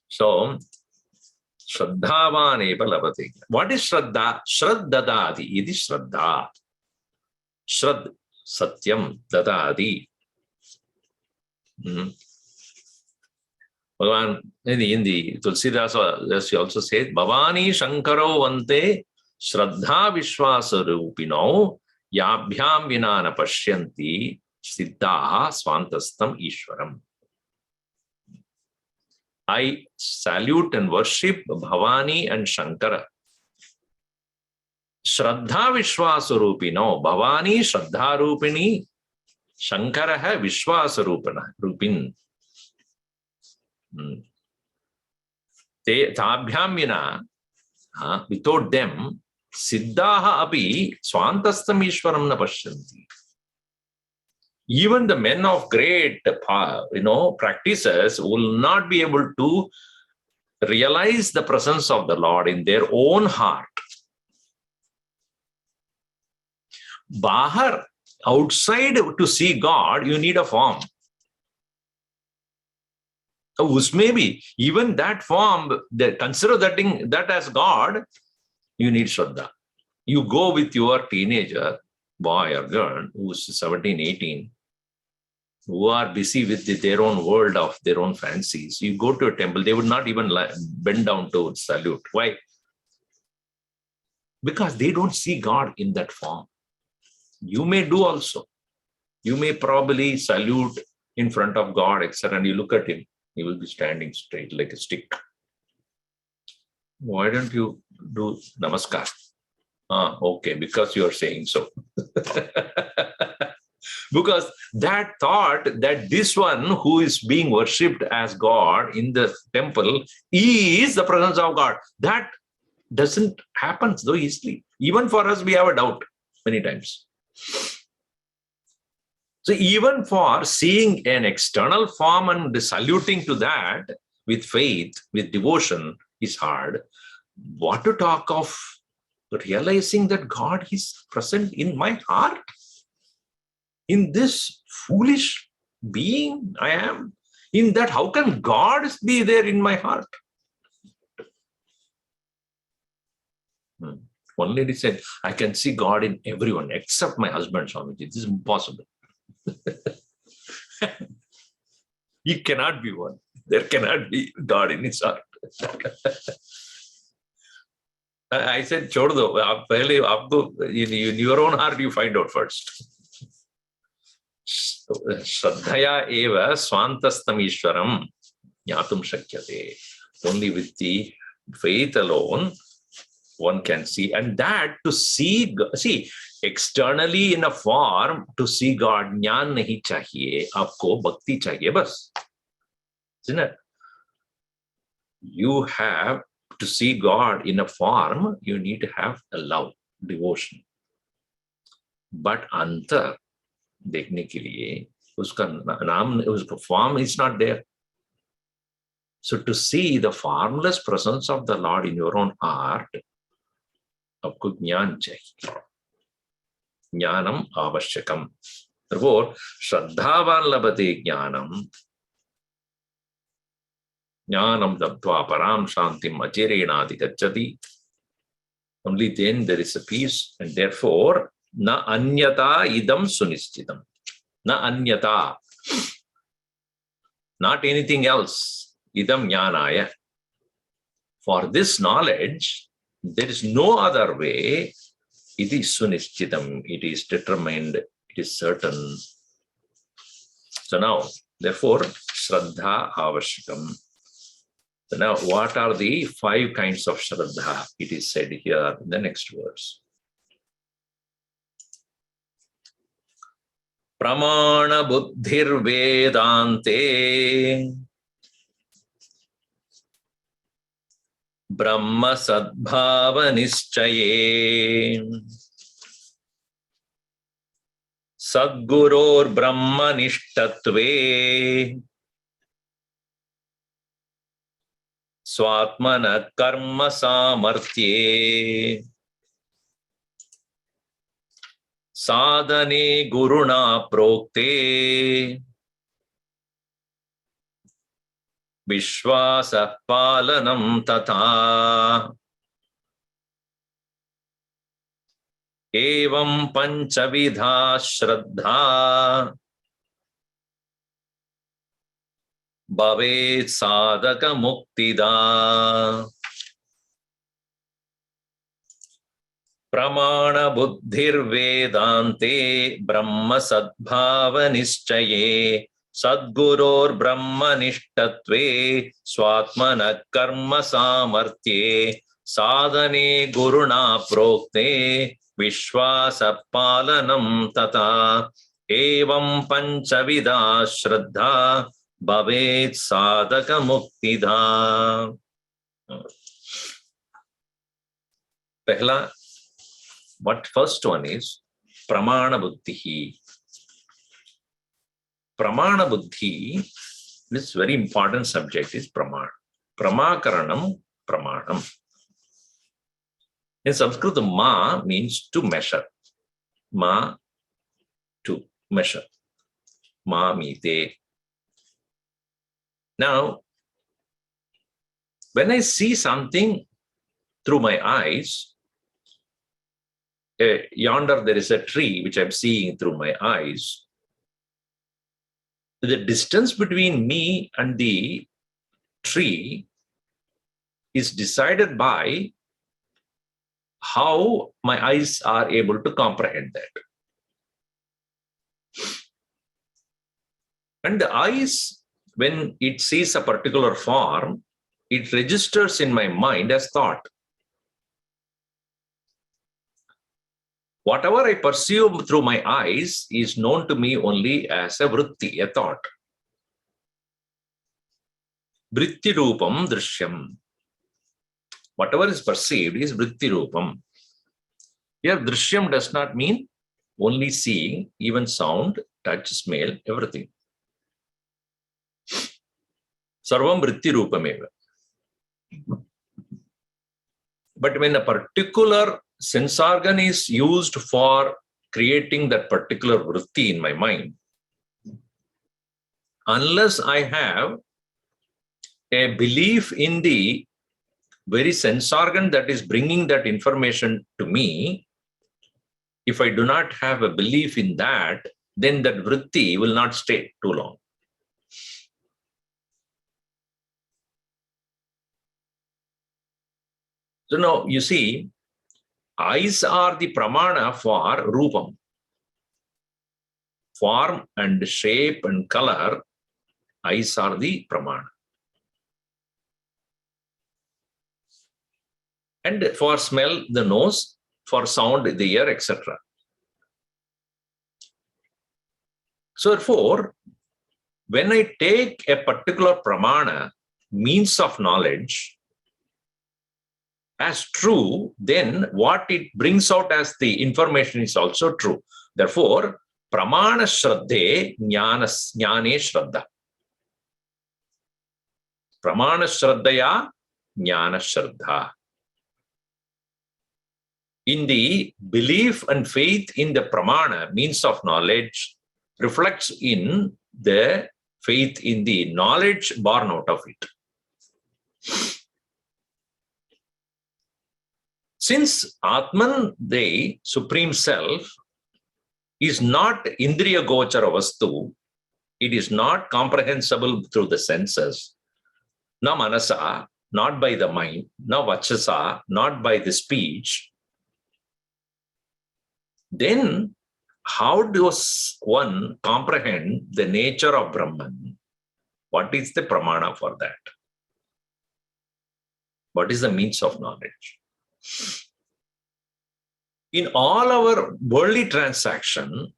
So, Shraddhavan eva labate. What is Shraddha? Shraddadadi. It is Shraddha. Shrad, Satyam, Dadadi. Bhagavan, in the Tulsidas, he also says, Bhavani Shankaro Vante Shraddha Vishwasa Rupino Yabhyam Vinana Pashyanti Siddha Swantastam Ishwaram. I salute and worship Bhavani and Shankara. Shraddha Vishwasa Rupino. Bhavani Shraddha Rupini. Shankara hai Vishwasa Rupin. Tabhyam vina, without them, Siddhaha api Swantastam Ishwaram na pashyanti. Even the men of great, practices will not be able to realize the presence of the Lord in their own heart. Bahar, outside to see God, you need a form. Maybe even that form, consider that as God, you need Shraddha. You go with your teenager, boy or girl, who's 17, 18, who are busy with their own world of their own fancies. You go to a temple, they would not even bend down to salute. Why? Because they don't see God in that form. You may do also. You may probably salute in front of God, etc. And you look at him, he will be standing straight like a stick. Why don't you do namaskar? Okay, because you are saying so. Because that thought that this one who is being worshipped as God in the temple is the presence of God. That doesn't happen so easily. Even for us, we have a doubt many times. So even for seeing an external form and saluting to that with faith, with devotion is hard. What to talk of realizing that God is present in my heart? In this foolish being I am? In that, how can God be there in my heart? One lady said, I can see God in everyone except my husband, Swami. This is impossible. He cannot be one. There cannot be God in his heart. I said, Chod do. In your own heart, you find out first. Shraddhaya eva swantastam ishwaram jnatum shakyate. Only with the faith alone, one can see. And that to see externally in a form, to see God, jnaan nahi chahiye, aapko bhakti chahiye bas. Isn't it? You have to see God in a form, you need to have a love, devotion. But antar, देखने के लिए उसका नाम, उसका form is not there. So to see the formless presence of the Lord in your own heart, आपको ज्ञान चाहिए. ज्ञानम आवश्यकम. Therefore, श्रद्धावान लभते ज्ञानम. Jnanam dabdva param shantim achirenadi gacchati. Only then there is a peace, and therefore na anyata idam sunischitam. Na anyata, not anything else. Idam jnanaya. For this knowledge, there is no other way. It is sunischitam. It is determined. It is certain. So now, therefore, shraddha avashikam. So now, what are the 5 kinds of shraddha? It is said here in the next verse. Pramana buddhir vedante brahma sadbhava nischaye sadguror brahma nishtatve swatmana karma samartye sadhane guruna prokte Vishwasa palanam tatha. Evam panchavidha shraddha. Bhavet sadhaka muktida. Pramana buddhir vedante brahma sadbhava nischaye sadguror brahma nishtatve swatmana karma samartye sadhane guruna prokte vishwasa palanam tata evam panchavidha shraddha bhavet sadhaka muktida. Pehla, what first one is pramana buddhi. Pramana buddhi, this very important subject is pramana. Pramakaranam, pramanam. In Sanskrit, ma means to measure. Ma, to measure. Ma mite. Now, when I see something through my eyes, yonder there is a tree which I'm seeing through my eyes. The distance between me and the tree is decided by how my eyes are able to comprehend that. And the eyes, when it sees a particular form, it registers in my mind as thought. Whatever I perceive through my eyes is known to me only as a vritti, a thought. Vritti rupam drishyam. Whatever is perceived is vritti rupam. Here, drishyam does not mean only seeing, even sound, touch, smell, everything. Sarvam vritti rupameva. But when a particular sense organ is used for creating that particular vritti in my mind, unless I have a belief in the very sense organ that is bringing that information to me, if I do not have a belief in that, then that vritti will not stay too long. So now you see, eyes are the pramana for rupam. Form and shape and color, eyes are the pramana. And for smell, the nose, for sound, the ear, etc. So therefore, when I take a particular pramana, means of knowledge, as true, then what it brings out as the information is also true. Therefore, pramana shraddhe jnane shraddha. Pramana shraddhaya jnana shraddha. In the belief and faith in the pramana, means of knowledge, reflects in the faith in the knowledge born out of it. Since Atman, the Supreme Self, is not Indriya Gochara Vastu, it is not comprehensible through the senses, na manasa, not by the mind, na vachasa, not by the speech, then how does one comprehend the nature of Brahman? What is the pramana for that? What is the means of knowledge? In all our worldly transaction,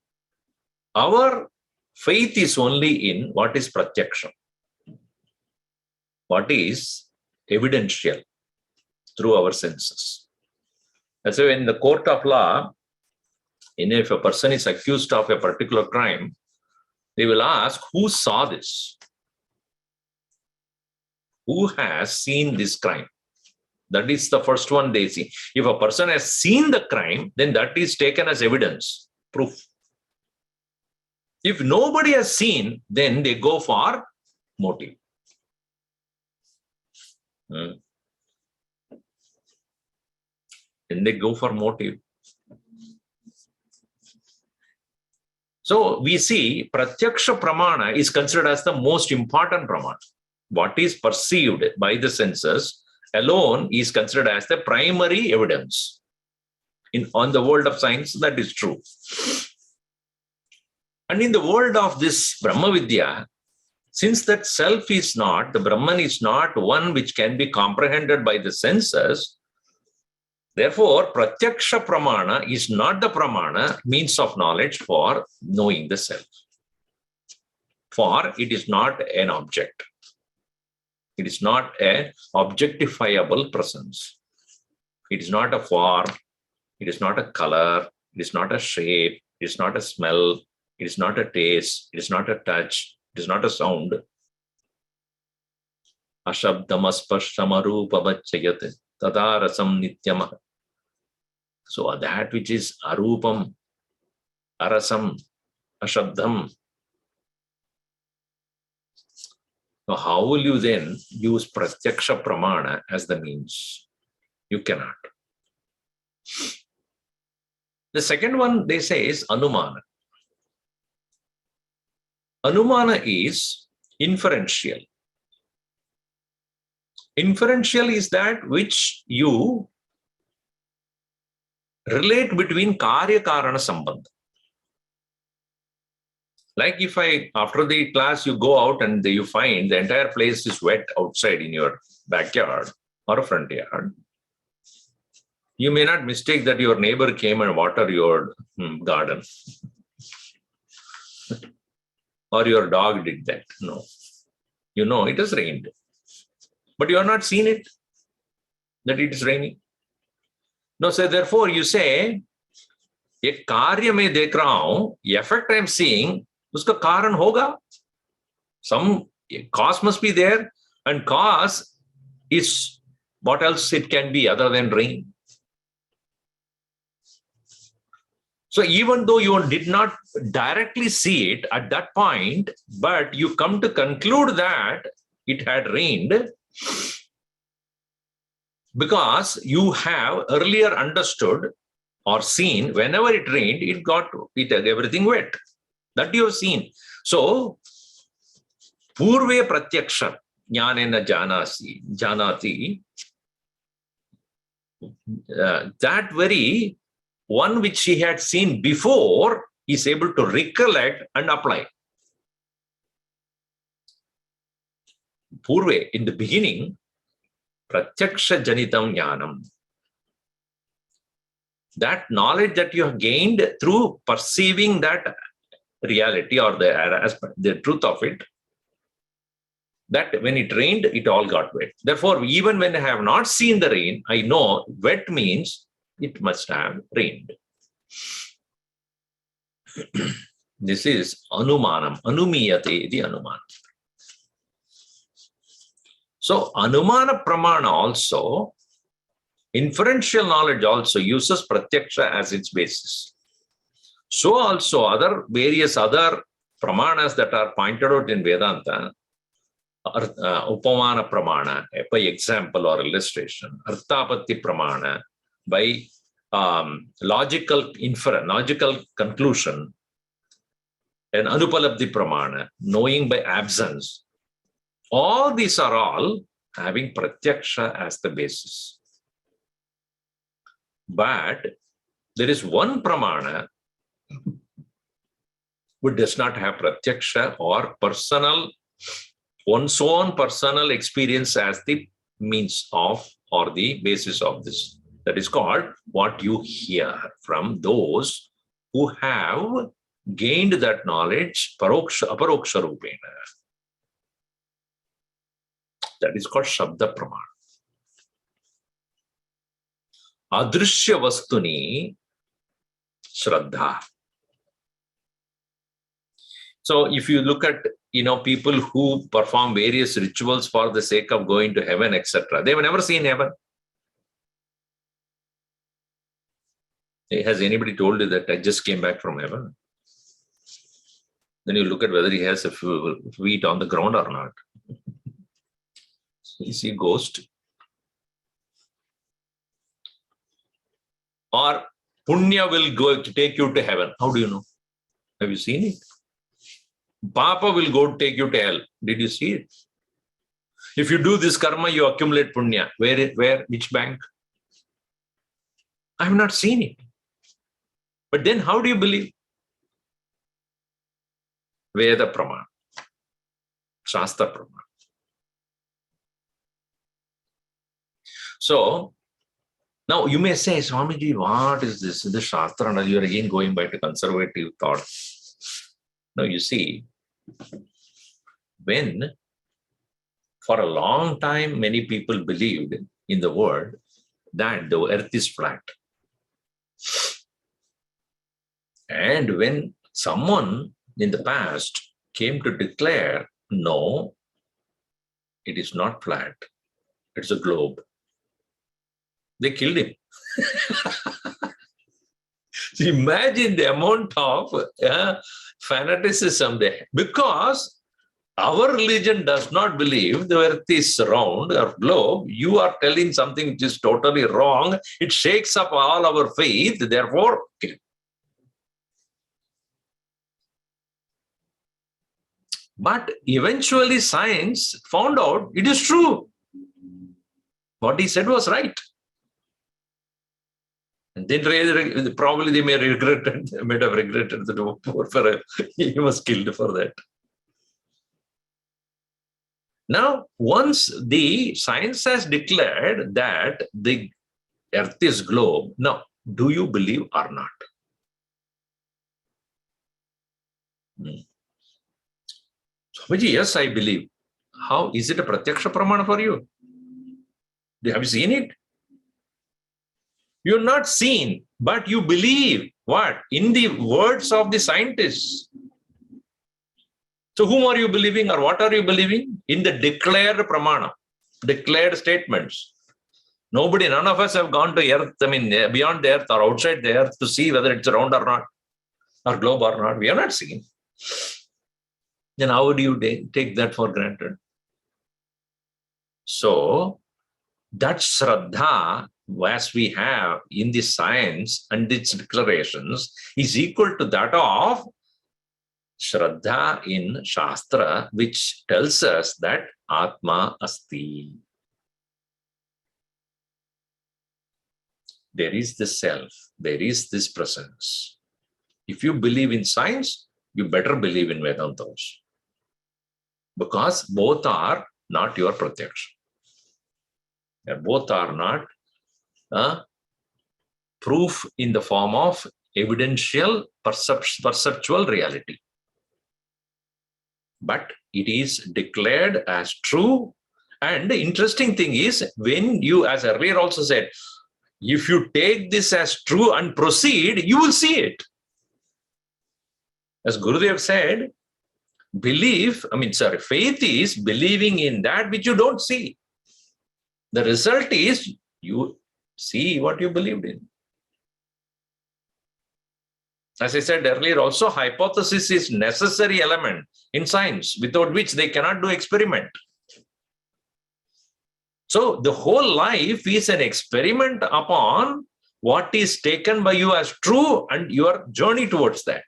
our faith is only in what is pratyaksha, what is evidential through our senses. And so in the court of law, if a person is accused of a particular crime, they will ask, who saw this? Who has seen this crime? That is the first one they see. If a person has seen the crime, then that is taken as evidence, proof. If nobody has seen, then they go for motive. And they go for motive. So we see Pratyaksha Pramana is considered as the most important Pramana. What is perceived by the senses alone is considered as the primary evidence. On the world of science, that is true. And in the world of this Brahma Vidya, since that self is not, the Brahman is not one which can be comprehended by the senses, therefore, Pratyaksha Pramana is not the Pramana, means of knowledge for knowing the self. For it is not an object. It is not an objectifiable presence. It is not a form. It is not a color. It is not a shape. It is not a smell. It is not a taste. It is not a touch. It is not a sound. Ashabdamasparshamarupamachayat tadarasam nityamah. So that which is arupam, arasam, ashabdam. So how will you then use Pratyaksha Pramana as the means? You cannot. The second one they say is Anumana. Anumana is inferential. Inferential is that which you relate between Karya Karana Sambandha. Like if after the class, you go out and you find the entire place is wet outside in your backyard or a front yard, you may not mistake that your neighbor came and watered your garden or your dog did that. No. You know it has rained. But you have not seen it, that it is raining. No, so therefore you say, एक कार्य में देख रहा हूं, effect I am seeing, उसका कारण होगा. Some cause must be there, and cause is what else it can be other than rain. So even though you did not directly see it at that point, but you come to conclude that it had rained because you have earlier understood or seen whenever it rained, it everything wet. That you have seen. So, Purve Pratyaksha Jnanena Janati, that very one which he had seen before is able to recollect and apply. Purve, in the beginning, Pratyaksha Janitam Jnanam. That knowledge that you have gained through perceiving that reality or the truth of it, that when it rained, it all got wet. Therefore, even when I have not seen the rain, I know wet means it must have rained. This is Anumanam. Anumiyate the Anumanam. So, Anumana Pramana also, inferential knowledge also uses Pratyaksha as its basis. So also various other pramanas that are pointed out in Vedanta are Upamana Pramana, by example or illustration, Arthapatti Pramana, by logical conclusion, and Anupalabdhi Pramana, knowing by absence. All these are all having Pratyaksha as the basis. But there is one Pramana which does not have Pratyaksha or one's own personal experience as the means of or the basis of this. That is called what you hear from those who have gained that knowledge aparoksha rupena. That is called Shabda Pramana. Adrishya Vastuni Shraddha. So if you look at, people who perform various rituals for the sake of going to heaven, etc., they have never seen heaven. Has anybody told you that I just came back from heaven? Then you look at whether he has a feet on the ground or not. You see ghost, or punya will go to take you to heaven. How do you know? Have you seen it? Papa will go take you to hell. Did you see it? If you do this karma, you accumulate punya. Where? Which bank? I have not seen it. But then how do you believe? Veda Pramana, Shastra Pramana. So, now you may say, Swamiji, what is this? The Shastra, and you are again going by to conservative thought. Now you see, when for a long time many people believed in the world that the earth is flat. And when someone in the past came to declare, no, it is not flat, it's a globe, they killed him. So imagine the amount of fanaticism there. Because our religion does not believe the earth is round or globe. You are telling something which is totally wrong. It shakes up all our faith. Therefore, kill. But eventually science found out it is true. What he said was right. And then probably they may have regretted that he was killed for that. Now, once the science has declared that the earth is globe, now, do you believe or not? Swamiji, yes, I believe. How? Is it a pratyaksha pramana for you? Have you seen it? You're not seen, but you believe what? In the words of the scientists. So whom are you believing, or what are you believing? In the declared pramana, declared statements. None of us have gone to earth, beyond the earth or outside the earth to see whether it's round or not, or globe or not. We have not seen. Then how do you take that for granted? So that Shraddha, as we have in the science and its declarations, is equal to that of Shraddha in Shastra, which tells us that Atma Asti. There is the self, there is this presence. If you believe in science, you better believe in Vedanta also. Because both are not your pratyaksha. Both are not proof in the form of evidential perceptual reality. But it is declared as true. And the interesting thing is, when you, as earlier also said, if you take this as true and proceed, you will see it. As Gurudev said, faith is believing in that which you don't see. The result is you see what you believed in. As I said earlier, also hypothesis is necessary element in science, without which they cannot do experiment. So the whole life is an experiment upon what is taken by you as true and your journey towards that.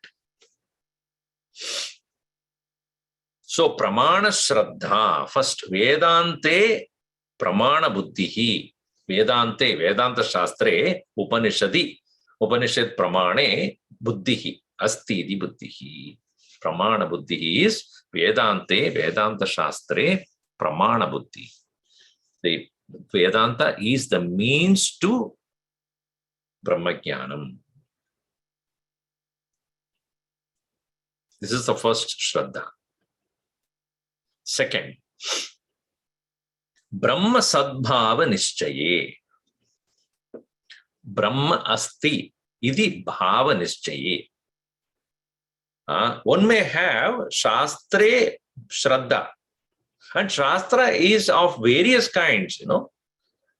So pramana shraddha, first Vedante pramana buddhihi, Vedanta shastre Upanishad pramane buddhihi, asti di buddhihi. Pramana buddhi is Vedanta shastre pramana buddhi. The Vedanta is the means to Brahmajnanam. This is the first Shraddha. Second, Brahma Sadbhava Nishchaye. Brahma Asti Idi Bhava Nishchaye. One may have Shastre Shraddha. And Shastra is of various kinds,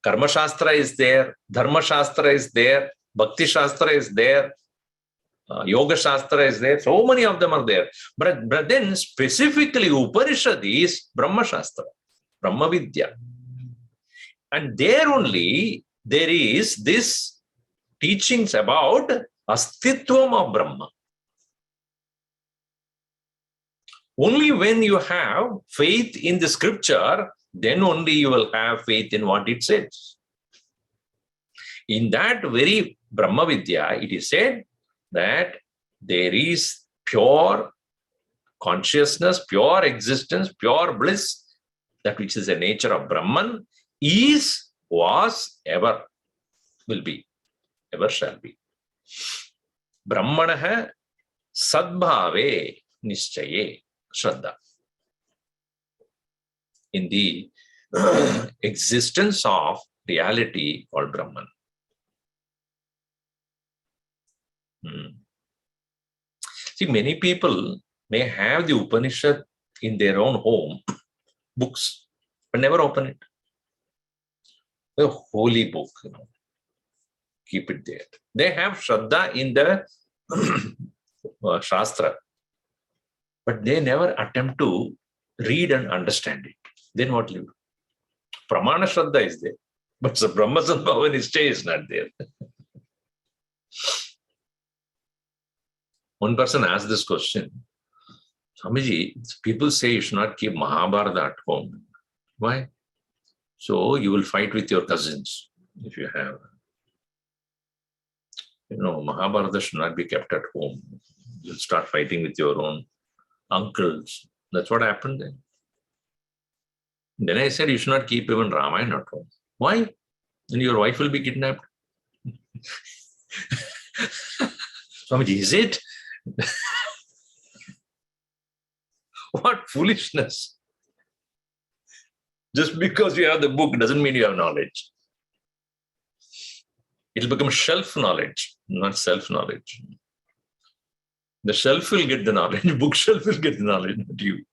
Karma Shastra is there, Dharma Shastra is there, Bhakti Shastra is there, Yoga Shastra is there, so many of them are there. But then specifically Upanishad is Brahma Shastra, Brahma Vidya. And there only there is this teachings about astitvam of Brahma. Only when you have faith in the scripture, then only you will have faith in what it says. In that very Brahma Vidya, it is said that there is pure consciousness, pure existence, pure bliss, that which is the nature of Brahman, is, was, ever will be, ever shall be. Brahmanaha sadbhave nishchaye shraddha. In the existence of reality called Brahman. See, many people may have the Upanishad in their own home, books, but never open it. A holy book, keep it there. They have Shraddha in the Shastra, but they never attempt to read and understand it. Then what will you do? Pramana Shraddha is there, but the Brahma Sambhava Nishchaya is not there. One person asked this question, Swamiji, people say you should not keep Mahabharata at home. Why? So you will fight with your cousins if you have. Mahabharata should not be kept at home. You'll start fighting with your own uncles. That's what happened then. Then I said you should not keep even Ramayana at home. Why? Then your wife will be kidnapped. Swamiji, is it? What foolishness. Just because you have the book doesn't mean you have knowledge. It'll become shelf knowledge, not self-knowledge. The shelf will get the knowledge, bookshelf will get the knowledge, not you.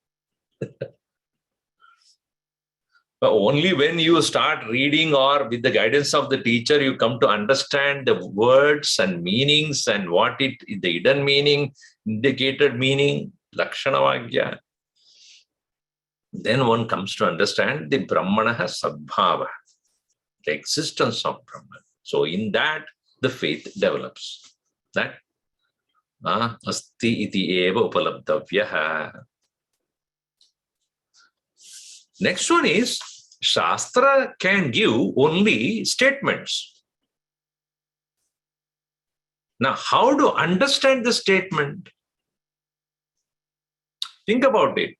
But only when you start reading or with the guidance of the teacher, you come to understand the words and meanings and what the hidden meaning, indicated meaning, Lakshana Vagya. Then one comes to understand the Brahmanaha Sadbhava, the existence of Brahman. So in that, the faith develops. That asti iti eva upalabdhavyaha. Next one is, Shastra can give only statements. Now, how to understand the statement? Think about it.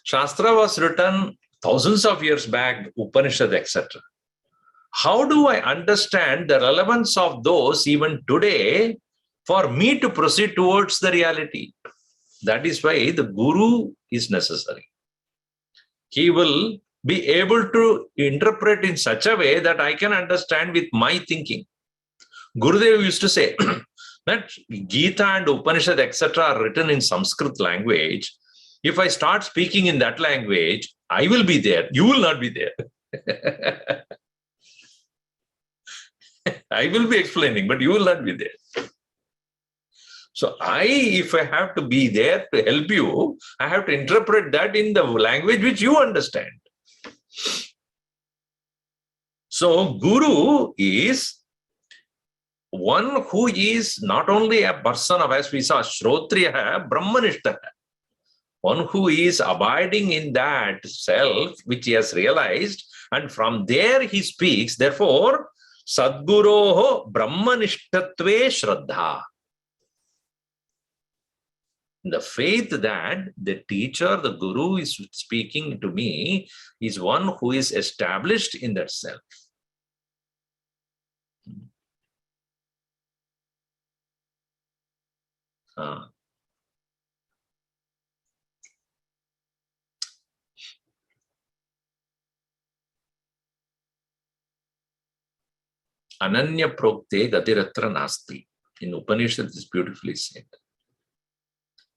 Shastra was written thousands of years back, Upanishad, etc. How do I understand the relevance of those even today for me to proceed towards the reality? That is why the Guru is necessary. He will be able to interpret in such a way that I can understand with my thinking. Gurudev used to say that Gita and Upanishad, etc. are written in Sanskrit language. If I start speaking in that language, I will be there. You will not be there. I will be explaining, but you will not be there. So if I have to be there to help you, I have to interpret that in the language which you understand. So Guru is one who is not only a person of, as we saw, Shrotriya, Brahmanishta, one who is abiding in that self which he has realized, and from there he speaks. Therefore, Sadguroho Brahmanishtatve Shraddha. The faith that the teacher, the Guru is speaking to me is one who is established in that self. Ananya prokte gatiratra nasti. In Upanishad, it is beautifully said.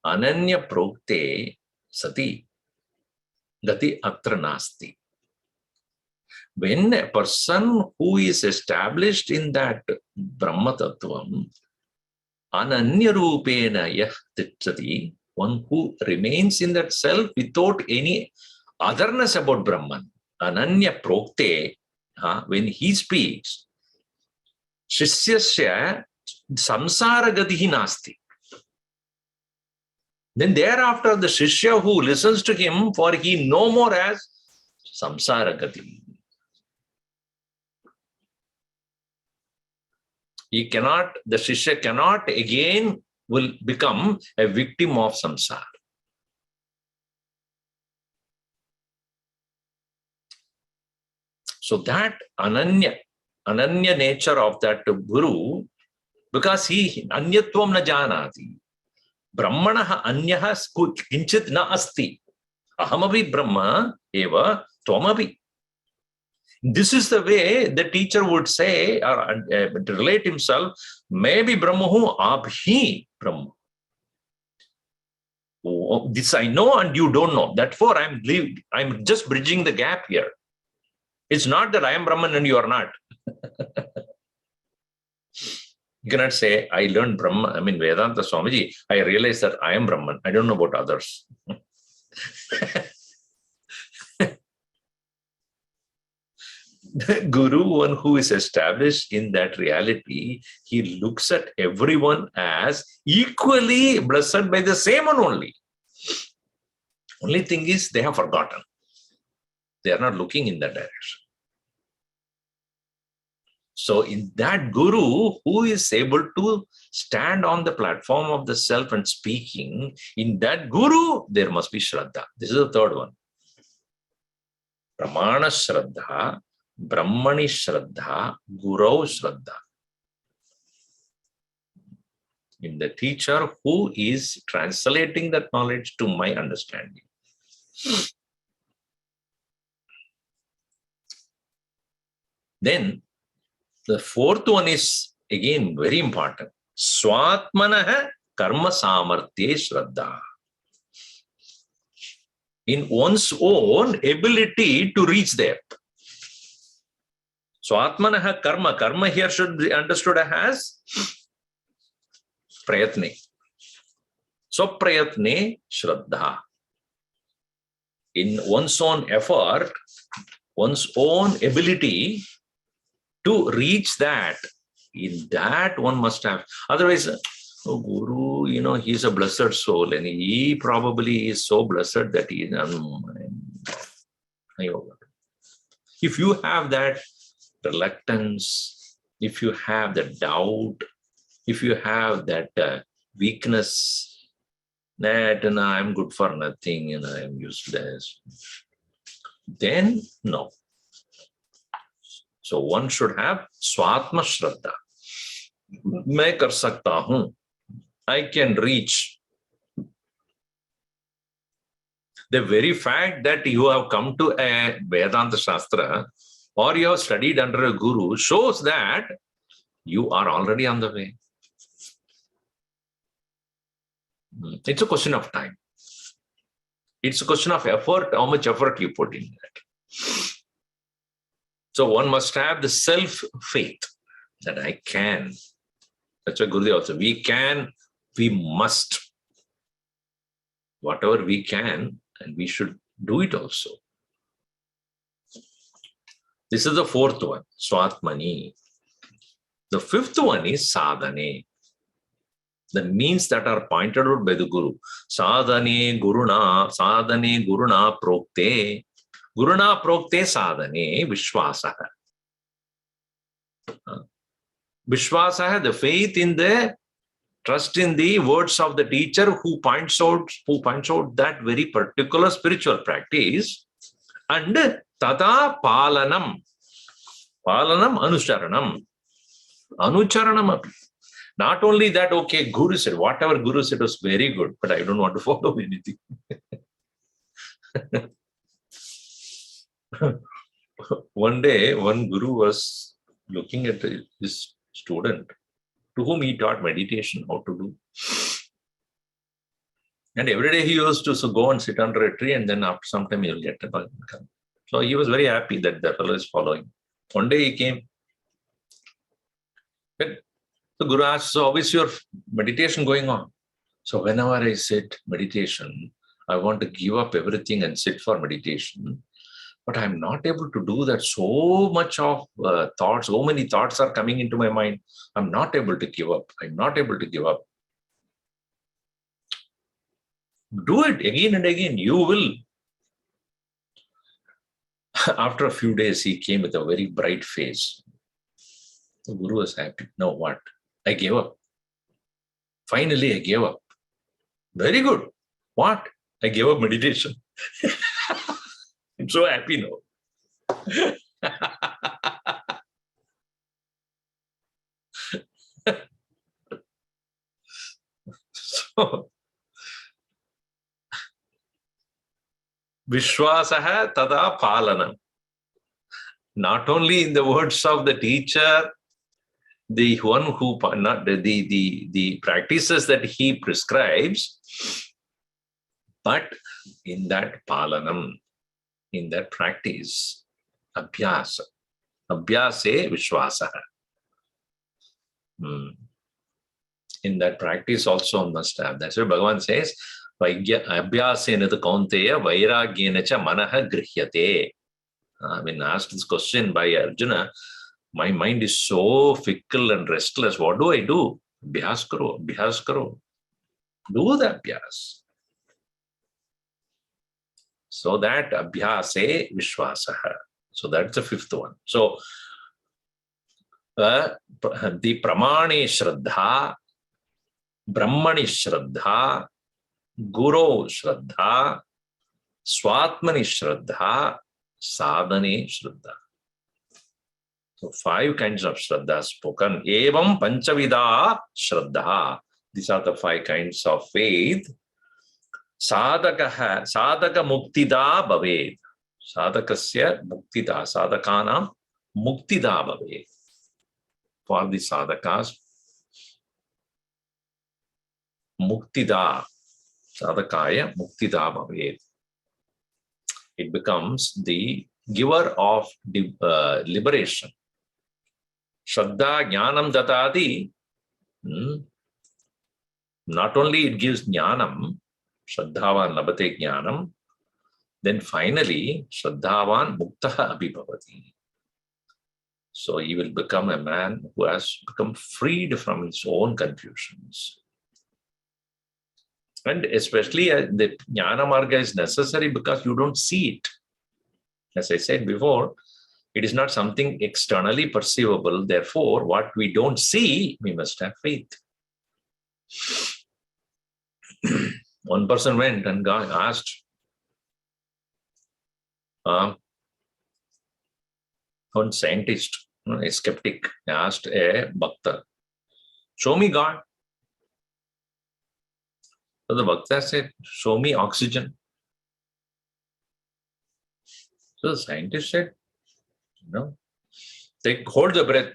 Ananya prokte sati gati atra nasti. When a person who is established in that Brahma Tattvam, ananya rupena yah titsati, one who remains in that self without any otherness about Brahman. Ananya prokte, when he speaks, Shishyasya samsara gatihi nasti. Then thereafter, the Shishya who listens to him, for he no more has samsara gati. He cannot, the Shishya cannot again will become a victim of samsara. So that ananya nature of that guru, because he anyatvam na janati. Brahmanaha anyaha kinchit na asti. Ahamavi Brahma eva tvamavi. This is the way the teacher would say or relate himself. Maybe Brahmahu abhi Brahma. Oh, this I know and you don't know. Therefore, I'm just bridging the gap here. It's not that I am Brahman and you are not. You cannot say, I learned Brahma, Vedanta Swamiji, I realized that I am Brahman. I don't know about others. The Guru, one who is established in that reality, he looks at everyone as equally blessed by the same one only. Only thing is, they have forgotten. They are not looking in that direction. So in that Guru who is able to stand on the platform of the self and speaking, in that Guru, there must be Shraddha. This is the third one. Pramana Shraddha, Brahmani Shraddha, Guru Shraddha. In the teacher who is translating that knowledge to my understanding. Then, the fourth one is again very important. Swatmanaha karma samartye shraddha. In one's own ability to reach there. Swatmanaha karma. Karma here should be understood as prayatne. So prayatne shraddha. In one's own effort, one's own ability to reach that, in that one must have. Otherwise, oh, Guru, he's a blessed soul and he probably is so blessed that he is. If you have that reluctance, if you have the doubt, if you have that weakness, that I'm good for nothing and I'm useless, then no. So one should have Swatma Shraddha. Main kar sakta hun. I can reach. The very fact that you have come to a Vedanta Shastra or you have studied under a Guru shows that you are already on the way. It's a question of time. It's a question of effort, how much effort you put in that. So one must have the self-faith that I can. That's why Gurudev also, we can, we must. Whatever we can, and we should do it also. This is the fourth one, Swatmani. The fifth one is Sadhane. The means that are pointed out by the Guru. Sadhane Guruna Prokte. Guruna Prokte Sadhane Vishwasaha. Vishwasaha, the faith in the trust in the words of the teacher who points out that very particular spiritual practice, and tata palanam. Palanam anucharanam. Anucharanam. Not only that, okay, Guru said, whatever Guru said was very good, but I don't want to follow anything. One day, one Guru was looking at his student to whom he taught meditation, how to do. And every day he used to go and sit under a tree, and then after some time he will get a bug. So he was very happy that the fellow is following. One day he came. The Guru asked, so how is your meditation going on? So whenever I sit meditation, I want to give up everything and sit for meditation. But I'm not able to do that. So much of thoughts, so many thoughts are coming into my mind. I'm not able to give up. I'm not able to give up. Do it again and again. You will. After a few days, he came with a very bright face. The Guru was happy. No, what? I gave up. Finally, I gave up. Very good. What? I gave up meditation. I'm so happy now. So, Vishwasaha tada palanam. Not only in the words of the teacher, the one who, not the practices that he prescribes, but in that palanam, in that practice, abhyasa. Abhyase vishwasaha. In that practice also must have. That's what Bhagavan says, abhyasena kaunteya vairagyena cha manaha grihyate. When asked this question by Arjuna, my mind is so fickle and restless. What do I do? Abhyas karo, abhyas karo. Do the abhyas. So that abhyase vishwasaha. So that's the fifth one. So the pramane shraddha, brahmani shraddha, guru shraddha, swatmani shraddha, sadhane shraddha. So 5 kinds of shraddha spoken. Evam panchavida shraddha. These are the 5 kinds of faith. Sadaka muktida bhaved. Sadakasya muktida. Sadakanam muktida bhaved. For the sadhakas, muktida. Sadakaya muktida bhaved. It becomes the giver of liberation. Shraddha jnanam datadi. Not only it gives jnanam, Shraddhavan labate jnanam, then finally Shraddhavan muktaha abhibhavati. So he will become a man who has become freed from his own confusions. And especially the jnana marga is necessary because you don't see it. As I said before, it is not something externally perceivable. Therefore, what we don't see, we must have faith. One person went and asked, one scientist, a skeptic, asked a bhakta, show me God. So the bhakta said, show me oxygen. So the scientist said, hold the breath.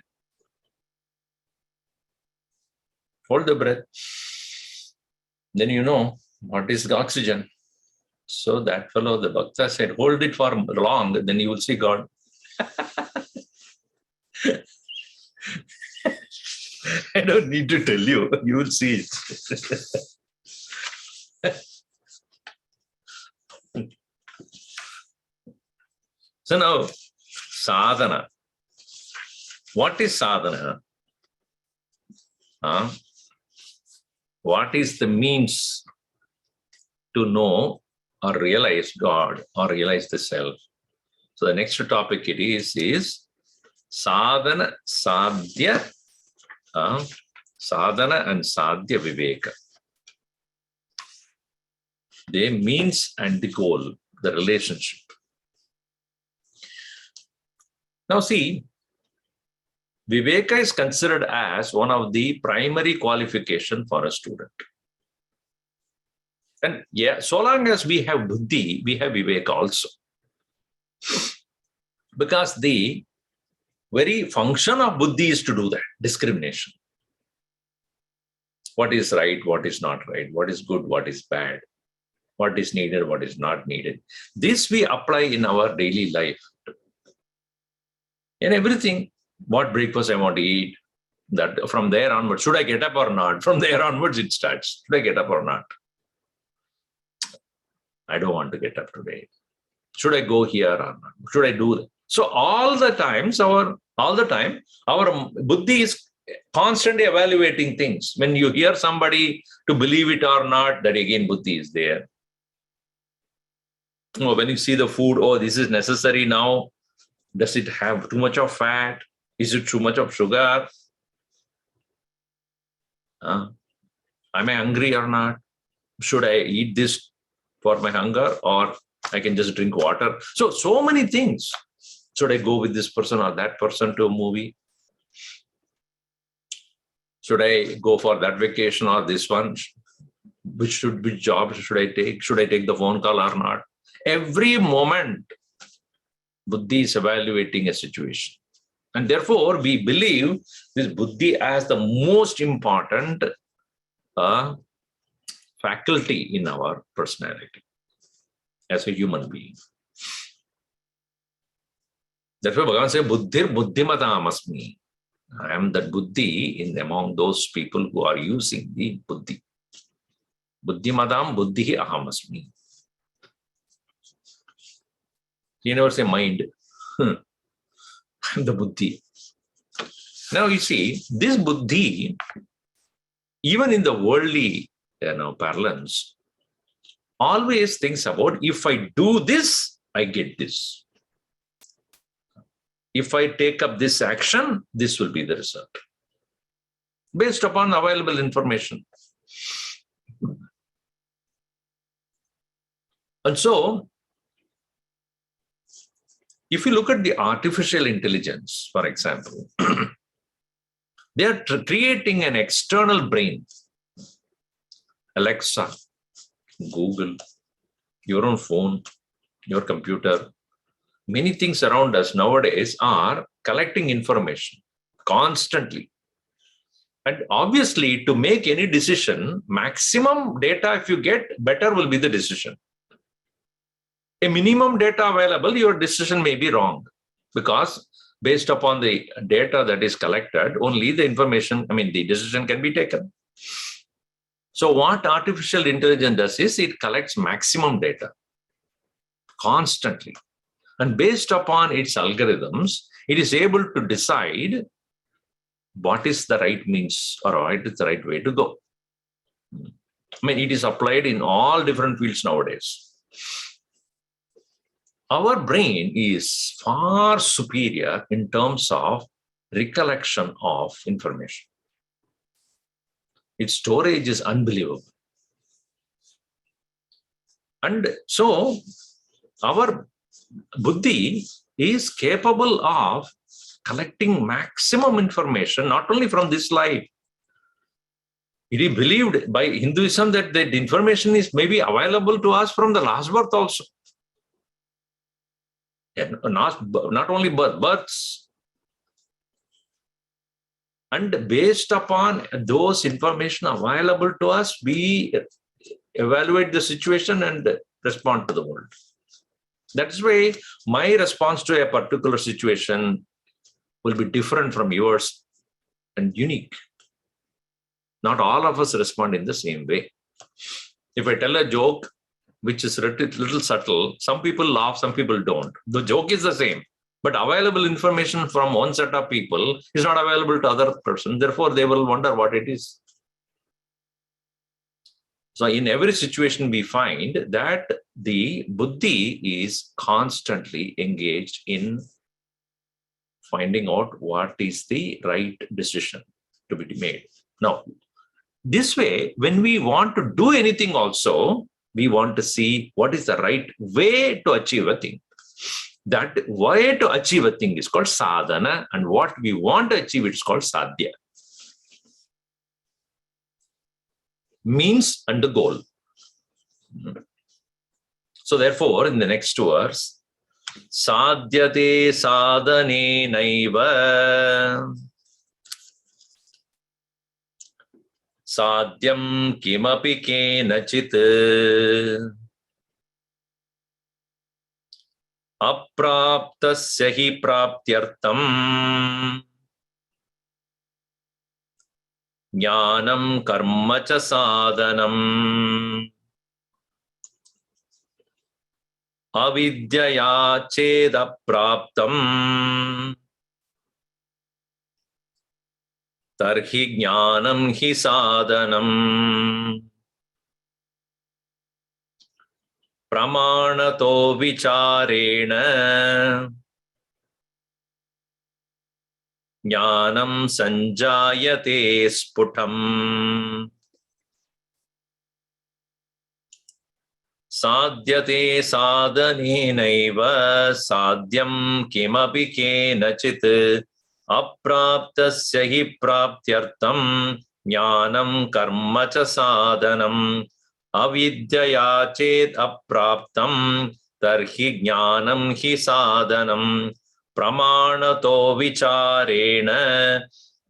Hold the breath. Then you know what is the oxygen. So that fellow, the bhakta, said, hold it for long, then you will see God. I don't need to tell you, you will see it. So now, sadhana. What is sadhana? What is the means to know or realize God or realize the self? So the next topic it is sadhana, sadhya, sadhana and sadhya viveka. The means and the goal, the relationship. Now see, viveka is considered as one of the primary qualifications for a student. And yeah, so long as we have buddhi, we have viveka also. Because the very function of buddhi is to do that, discrimination. What is right, what is not right, what is good, what is bad, what is needed, what is not needed. This we apply in our daily life. In everything, what breakfast I want to eat, that from there onwards, should I get up or not? From there onwards, it starts. Should I get up or not? I don't want to get up today. Should I go here or not? Should I do that? So all the time, our buddhi is constantly evaluating things. When you hear somebody to believe it or not, that again buddhi is there. Oh, when you see the food, oh, this is necessary now. Does it have too much of fat? Is it too much of sugar? Am I hungry or not? Should I eat this for my hunger, or I can just drink water? So many things. Should I go with this person or that person to a movie? Should I go for that vacation or this one? Which job should I take? Should I take the phone call or not? Every moment, buddhi is evaluating a situation. And therefore, we believe this buddhi as the most important faculty in our personality as a human being. Therefore, Bhagavan says, Buddhir buddhimatam asmi. I am the buddhi among those people who are using the buddhi. Buddhimadam buddhihi aham asmi. He never say mind. I'm the buddhi. Now you see, this buddhi, even in the worldly parlance, always thinks about, if I do this, I get this. If I take up this action, this will be the result, based upon available information. And so, if you look at the artificial intelligence, for example, they are creating an external brain. Alexa, Google, your own phone, your computer. Many things around us nowadays are collecting information constantly. And obviously, to make any decision, maximum data, if you get, better will be the decision. A minimum data available, your decision may be wrong, because based upon the data that is collected, only the information, the decision can be taken. So what artificial intelligence does is it collects maximum data constantly. And based upon its algorithms, it is able to decide what is the right means or what is the right way to go. It is applied in all different fields nowadays. Our brain is far superior in terms of recollection of information. Its storage is unbelievable. And so our buddhi is capable of collecting maximum information, not only from this life. It is believed by Hinduism that the information is maybe available to us from the last birth also. And not only births. And based upon those information available to us, we evaluate the situation and respond to the world. That's why my response to a particular situation will be different from yours and unique. Not all of us respond in the same way. If I tell a joke, which is a little subtle, some people laugh, some people don't. The joke is the same, but available information from one set of people is not available to other person. Therefore, they will wonder what it is. So in every situation, we find that the buddhi is constantly engaged in finding out what is the right decision to be made. Now, this way, when we want to do anything also, we want to see what is the right way to achieve a thing. That way to achieve a thing is called sadhana, and what we want to achieve is called sadhya. Means and the goal. So therefore, in the next verse, sadhyate sadhane naiva sadhyam kimapi kenachit apraptasya hi praptyartam jnanam karma cha sadhanam. avidyaya cheda praptam tarhi jnanam hi sadhanam pramanato vicharena jnanam sanjayate sputam साध्यते साधनेनैव साध्यं किमपि केनचित् अप्राप्तस्य हि प्राप्त्यर्थं ज्ञानं कर्म च साधनम् अविद्यया चेत् अप्राप्तं तर्हि ज्ञानं हि साधनं प्रमाणतो विचारेण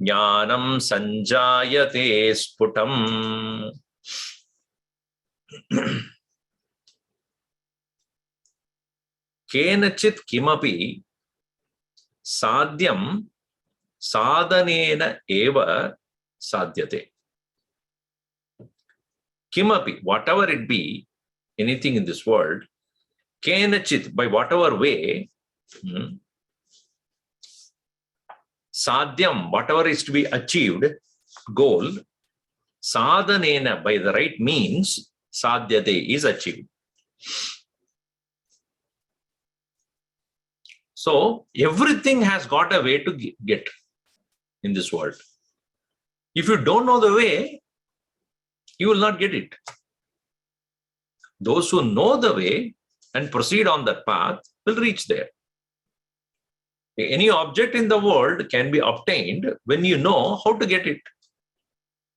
ज्ञानं संजायते स्फुटम् केनचित् किमपि साध्यं साधनेन एव साध्यते. Kimapi, whatever it be, anything in this world, kenachit, by whatever way, sadhyam, whatever is to be achieved, goal, sadhanena, by the right means, sadhyate is achieved. So everything has got a way to get in this world. If you don't know the way, you will not get it. Those who know the way and proceed on that path will reach there. Any object in the world can be obtained when you know how to get it.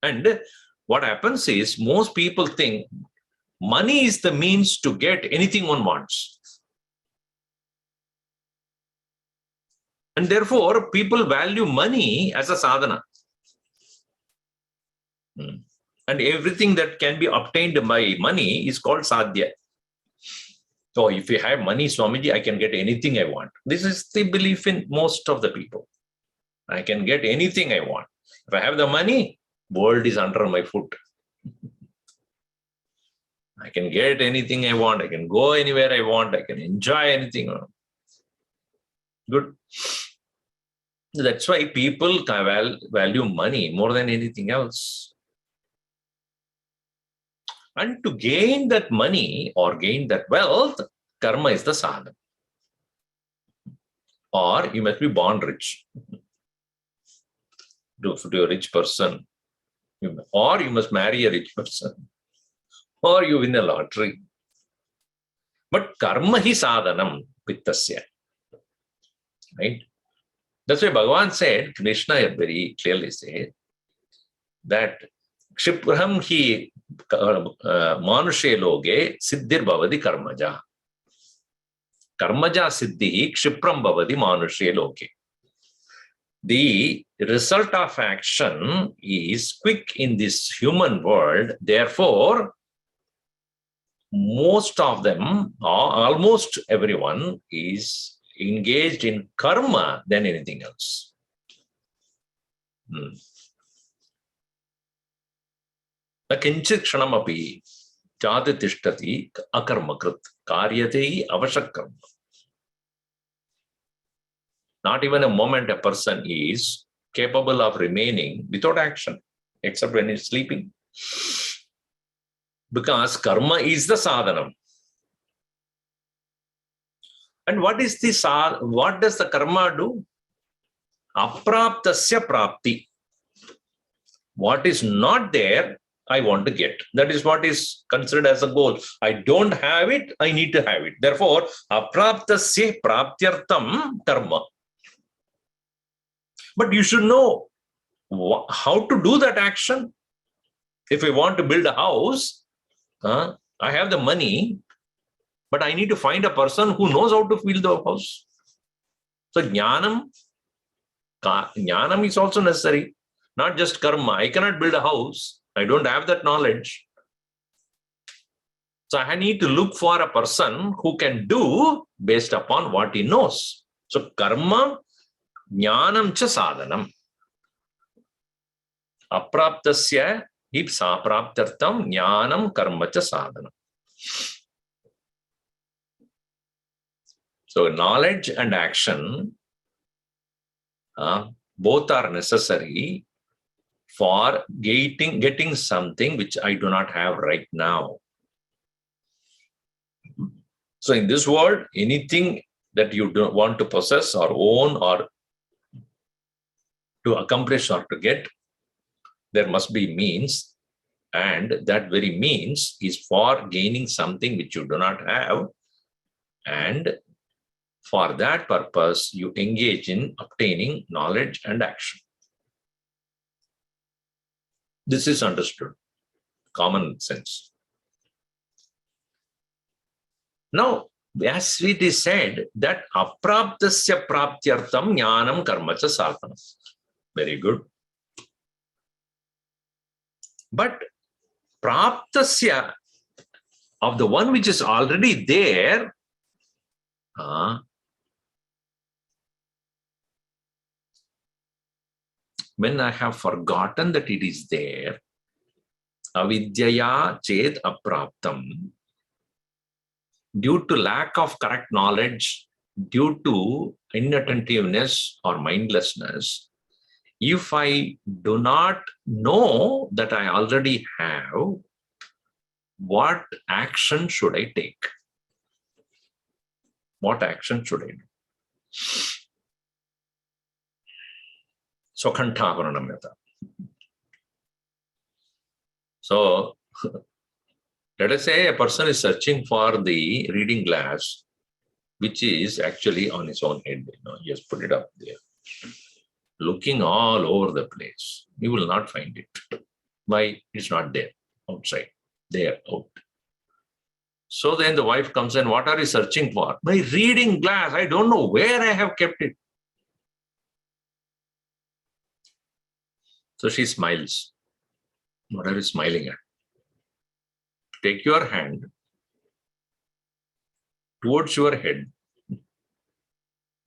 And what happens is, most people think money is the means to get anything one wants. And therefore, people value money as a sadhana. And everything that can be obtained by money is called sadhya. So if you have money, Swamiji, I can get anything I want. This is the belief in most of the people. I can get anything I want. If I have the money, world is under my foot. I can get anything I want. I can go anywhere I want. I can enjoy anything. Good. That's why people value money more than anything else. And to gain that money or gain that wealth, karma is the sadhana. Or you must be born rich. To a rich person. Or you must marry a rich person. Or you win a lottery. But karma hi sadhanam vittasya. Right? That's why Bhagavan said, Krishna very clearly said, that Kshipraham hi manushe loge siddhir bhavadi karmaja. Karmaja siddhi kshipram bhavadi manushe loge. The result of action is quick in this human world. Therefore, most of them, almost everyone, is engaged in karma than anything else. Kinchit kshanamapi jati tishtati akarmakrit karyate avashakkarma. Not even a moment a person is capable of remaining without action, except when he's sleeping. Because karma is the sadhanam. And what does the karma do? Apraptasya prapti. What is not there, I want to get. That is what is considered as a goal. I don't have it, I need to have it. Therefore, apraptasya praptyartam karma. But you should know how to do that action. If I want to build a house, I have the money, but I need to find a person who knows how to build the house. So jnanam is also necessary, not just karma. I cannot build a house. I don't have that knowledge. So I need to look for a person who can do based upon what he knows. So karma, jnanam cha sadhanam. Apraptasya hi sapraptartam jnanam karma cha sadhanam. So knowledge and action, both are necessary for getting something which I do not have right now. So in this world, anything that you don't want to possess or own or to accomplish or to get, there must be means, and that very means is for gaining something which you do not have, and for that purpose you engage in obtaining knowledge and action. This is understood, common sense. Now, as it is said that apraptasya praptyartam jnanam karma cha sadhanam. Very good. But praptasya, of the one which is already there, when I have forgotten that it is there, avidyaya chet apraptam, due to lack of correct knowledge, due to inattentiveness or mindlessness, if I do not know that I already have, what action should I take? What action should I do? So, Kantavaranamyata. So, let us say a person is searching for the reading glass, which is actually on his own head. He has put it up there. Looking all over the place. You will not find it. Why? It's not there, outside, there, out. So then the wife comes and, what are you searching for? My reading glass. I don't know where I have kept it. So she smiles. What are you smiling at? Take your hand towards your head and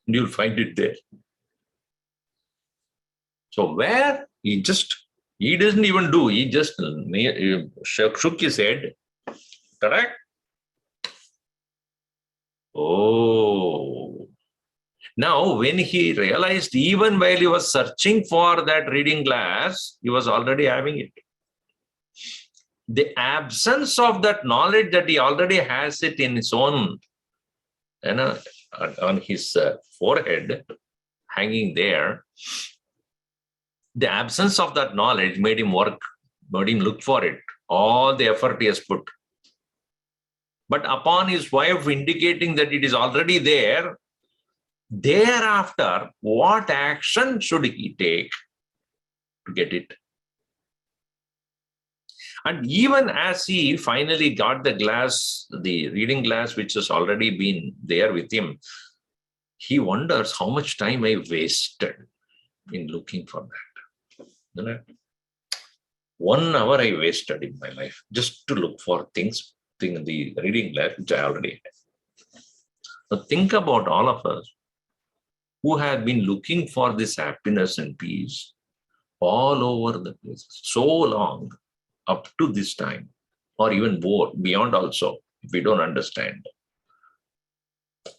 you'll find it there. So where? He doesn't even do, he just shook his head. Correct? Oh. Now, when he realized, even while he was searching for that reading glass, he was already having it. The absence of that knowledge that he already has it in his own, on his forehead, hanging there, the absence of that knowledge made him work, made him look for it, all the effort he has put. But upon his wife indicating that it is already there, thereafter, what action should he take to get it? And even as he finally got the glass, the reading glass, which has already been there with him, he wonders how much time I wasted in looking for that. 1 hour I wasted in my life just to look for things in the reading glass, which I already had. So think about all of us who have been looking for this happiness and peace all over the place, so long, up to this time, or even more, beyond also, if we don't understand.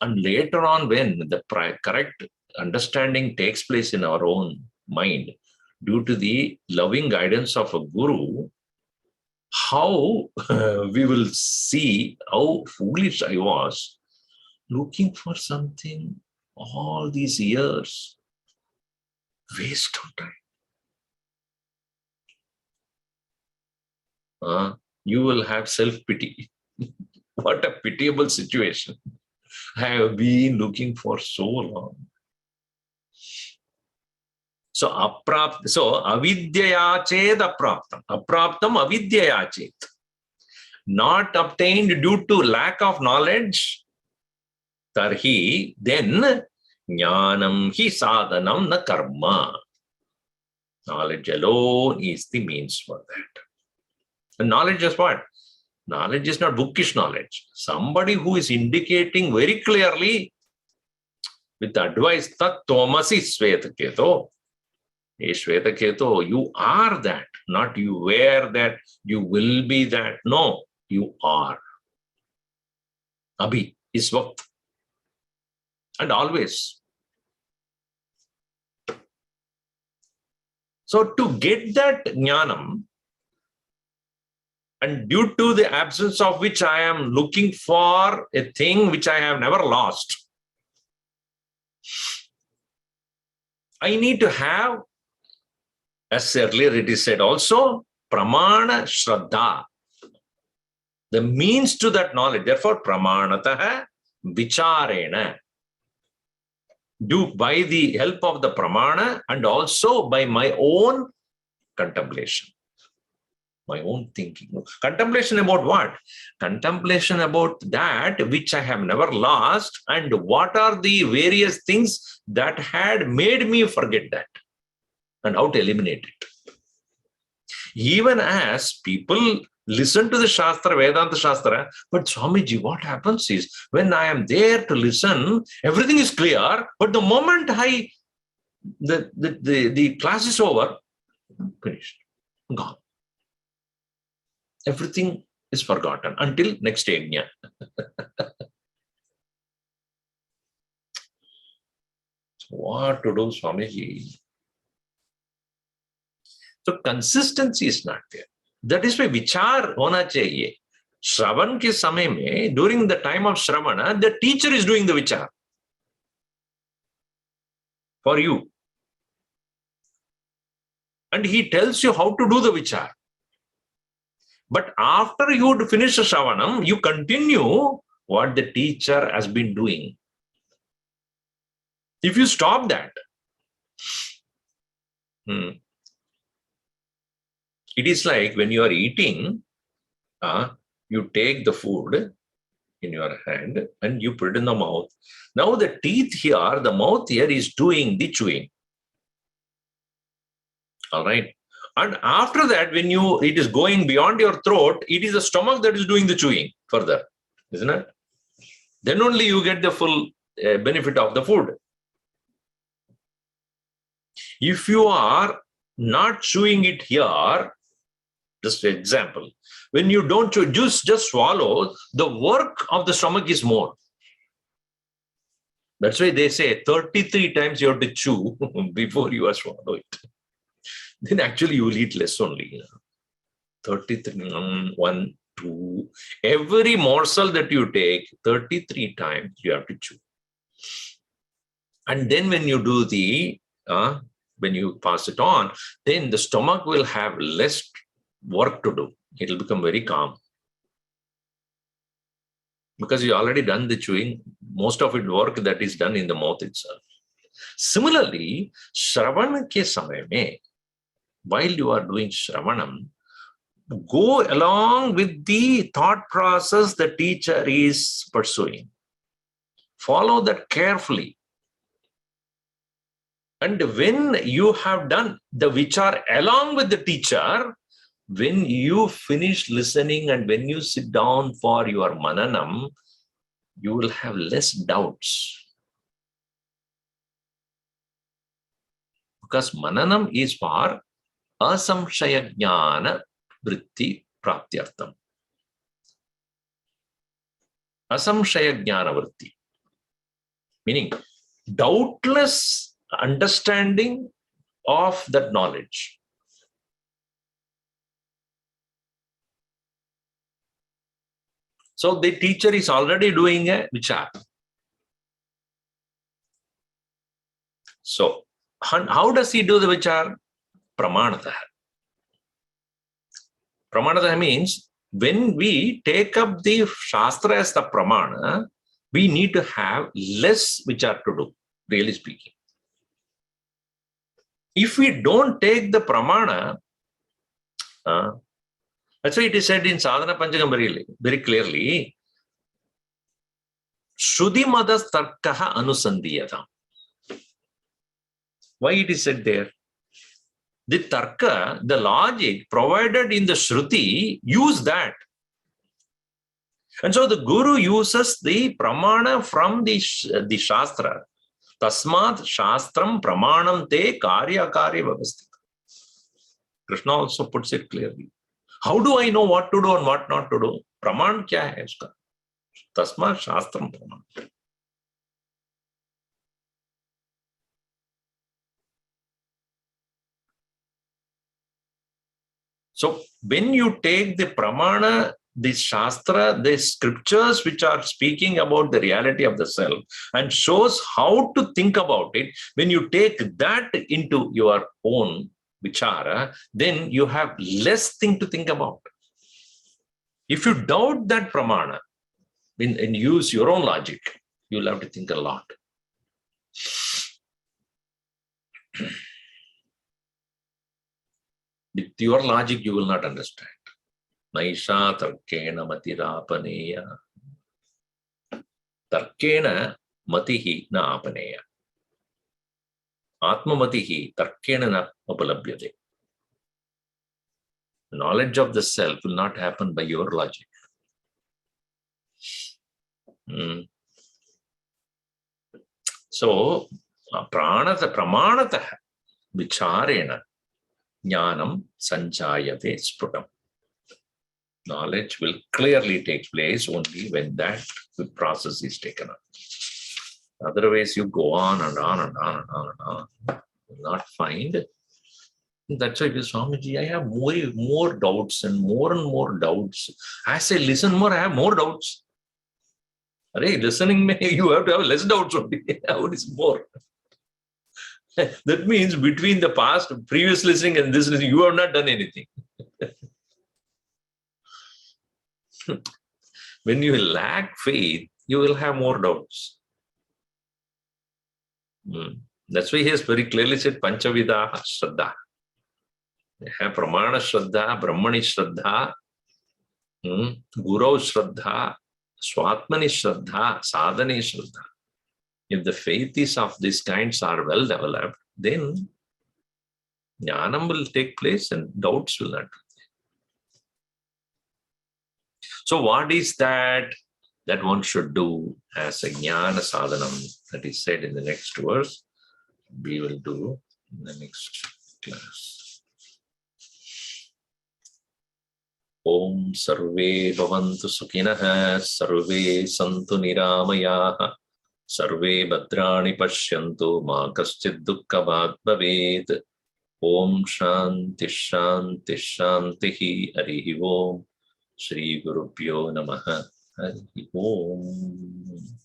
And later on, when the correct understanding takes place in our own mind, due to the loving guidance of a guru, how we will see how foolish I was looking for something all these years. Waste of time. You will have self-pity. What a pitiable situation. I have been looking for so long. So avidyaya ched apraptam. Apraptam avidyaya ched. Not obtained due to lack of knowledge. Tarhi, then jnanam hi sadhanam na karma. Knowledge alone is the means for that. And knowledge is what? Knowledge is not bookish knowledge. Somebody who is indicating very clearly with advice, tat tomasi Svetaketo. Hey, Svetaketo, you are that, not you were that, you will be that. No, you are. Abhi is vakt. and always. So to get that jnanam, and due to the absence of which I am looking for a thing which I have never lost, I need to have, as earlier it is said also, pramana shraddha, the means to that knowledge. Therefore, pramanatah vicharena, do by the help of the pramana and also by my own contemplation, my own thinking. Contemplation about what? Contemplation about that which I have never lost, and what are the various things that had made me forget that, and how to eliminate it. Even as people listen to the Shastra, Vedanta Shastra, but Swamiji, what happens is, when I am there to listen, everything is clear, but the moment the class is over, finished, gone. Everything is forgotten until next yajna. What to do, Swamiji? So consistency is not there. That is why vichar hona chahiye. Shravan ke samay mein, during the time of Shravana, the teacher is doing the vichar for you. And he tells you how to do the vichar. But after you finish the Shravanam, you continue what the teacher has been doing. If you stop that, it is like when you are eating, you take the food in your hand and you put it in the mouth. Now the teeth here, the mouth here is doing the chewing. All right. And after that, when it is going beyond your throat, it is the stomach that is doing the chewing further, isn't it? Then only you get the full benefit of the food. If you are not chewing it here, just an example, when you don't chew, just swallow, the work of the stomach is more. That's why they say 33 times you have to chew before you swallow it. Then actually you will eat less only. 33, 1, 2. Every morsel that you take, 33 times you have to chew. And then when you do when you pass it on, then the stomach will have less work to do. It will become very calm. Because you already done the chewing, most of it work that is done in the mouth itself. Similarly, Shravan ke samay mein, while you are doing Shravanam, go along with the thought process the teacher is pursuing. Follow that carefully. And when you have done the vichar along with the teacher, when you finish listening and when you sit down for your mananam, you will have less doubts. Because mananam is for asamshaya jnana vritti praptyartam. Asamshaya jnana vritti. Meaning, doubtless understanding of that knowledge. So the teacher is already doing a vichar. So how does he do the vichar? Pramanatah. Pramanatah means when we take up the Shastra as the Pramana, we need to have less vichar to do, really speaking. If we don't take the Pramana, that's why it is said in Sadhana Panchakam very clearly, Shruti madas tarkaha anusandhiyata. Why it is said there? The tarka, the logic provided in the Shruti, use that. And so the Guru uses the Pramana from the Shastra. Tasmat Shastram Pramanam te karya karya vyavasthita. Krishna also puts it clearly. How do I know what to do and what not to do? Praman kya hai uska? Tasmat Shastram Praman. So when you take the pramana, the shastra, the scriptures which are speaking about the reality of the self and shows how to think about it, when you take that into your own vichara, then you have less thing to think about. If you doubt that pramana and use your own logic, you'll have to think a lot. With your logic, you will not understand. Naisha tarkena matirapaneya. Tarkena matihi na apaneya. Atma matihi tarkena na upalabhyate. Knowledge of the self will not happen by your logic. So, pramanatah vicharena jnanam sanchayate sprutam. Knowledge will clearly take place only when that process is taken up. Otherwise, you go on and on and on and on and on. You will not find. That's why, Swamiji, I have more doubts and more doubts. As I listen more, I have more doubts. Array, listening, you have to have less doubts only. What is more? That means between the past, previous listening and this listening, you have not done anything. When you lack faith, you will have more doubts. That's why he has very clearly said Panchavidha Shraddha. They have Pramana Shraddha, Brahmani Shraddha, Guru Shraddha, Swatmani Shraddha, Sadhani Shraddha. If the faith is of these kinds are well developed, then jnanam will take place and doubts will not be there. So what is that one should do as a jnana sadhanam that is said in the next verse? We will do in the next class. Om sarve bhavantu sukhinah, sarve santu niramayah, sarve bhadrani pashyantu ma kaschid dukkhabhat bhavet. Om shanti shanti shanti harihi om. Shri Gurubhyo Namaha. Harihi om.